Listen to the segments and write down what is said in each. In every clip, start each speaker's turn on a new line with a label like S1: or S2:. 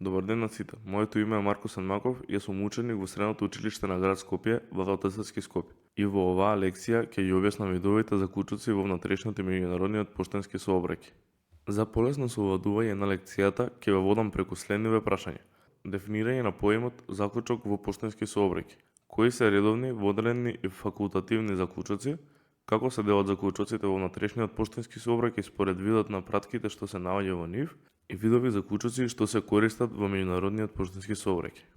S1: Добар ден на сите. Моето име е Марко Санмаков и јас сум ученик во Средното училиште на град Скопје, во Валтасарски Скопје. И во оваа лекција ќе ја објаснам видовите заклучоци во внатрешниот и меѓународниот поштенски сообраќај. За полесно совладување на лекцијата ќе ве водам преку следниве прашања. Дефинирање на поимот заклучок во поштенски сообраќај. Кои се редовни, водредни и факултативни заклучоци? Како се делат заклучоците во внатрешниот поштенски сообраќај според видот на пратките што се наоѓа во нив и видови заклучоци што се користат во меѓународниот поштенски сообраќај.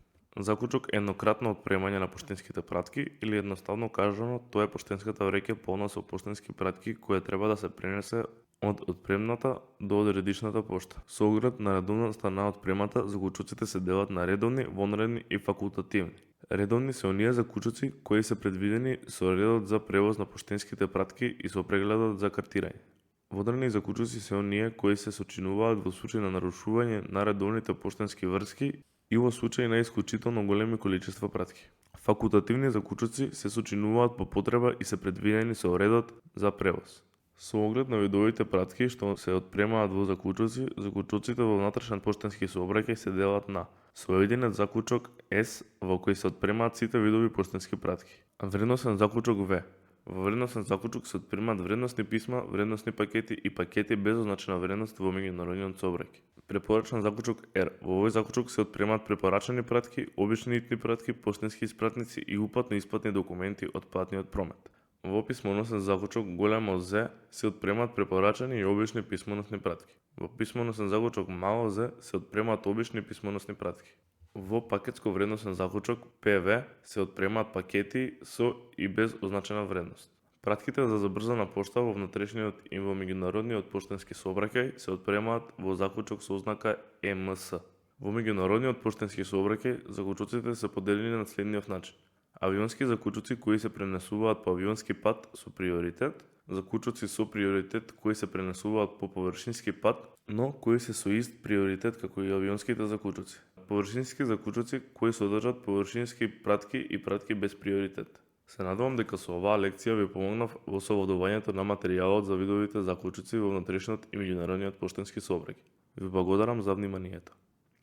S1: Заклучок е еднократно отпремање на поштенските пратки или едноставно кажано тоа е поштенската вреќа полна со поштенски пратки која треба да се пренесе од отпремната до одредишната пошта. Со оглед на редовноста на отпремата, заклучоците се делат на редовни, вонредни и факултативни. Редовни се оние заклучоци кои се предвидени со редот за превоз на поштенските пратки и со прегледот за картирање. Водредни заклучоци се оние кои се сочинуваат во случај на нарушување на редовните поштенски врски и во случај на исклучително големи количества пратки. Факултативни заклучоци се сочинуваат по потреба и се предвидени со редот за превоз. Со оглед на видовите пратки што се отпремаат во заклучоци, заклучоците во внатрешен поштенски сообраќај се делат на соединет заклучок С во кој се отпремаат сите видови поштенски пратки. Вредносен заклучок В. Во вредносен заклучок се отпремаат вредносни писма, вредносни пакети и пакети без означена вредност во меѓународниот сообраќај. Препорачан заклучок Р. Во овој заклучок се отпремаат препорачани пратки, обични итни пратки, поштенски испратници и упатно-исплатни документи од платниот промет. Во писмоносен заклучок големо З се отпремаат препорачани и обични писмоносни пратки. Во писмоносен заклучок мало З се отпремаат обични писмоносни пратки. Во пакетско вредносен заклучок ПВ се отпремаат пакети со и без означена вредност. Пратките за забрзана пошта во внатрешниот и во меѓународниот поштенски сообраќај се отпремаат во заклучок со ознака МС. Во меѓународниот поштенски сообраќај заклучоците се поделени на следниот начин: авионски заклучоци кои се пренесуваат по авионски пат со приоритет, заклучоци со приоритет кои се пренесуваат по површински пат, но кои се со ист приоритет како и авионските заклучоци. Површински заклучоци кои содржат површински пратки и пратки без приоритет. Се надевам дека со оваа лекција ви помогнав во совладувањето на материјалот за видовите заклучоци во внатрешниот и меѓународниот поштенски сообраќај. Ви благодарам за вниманието.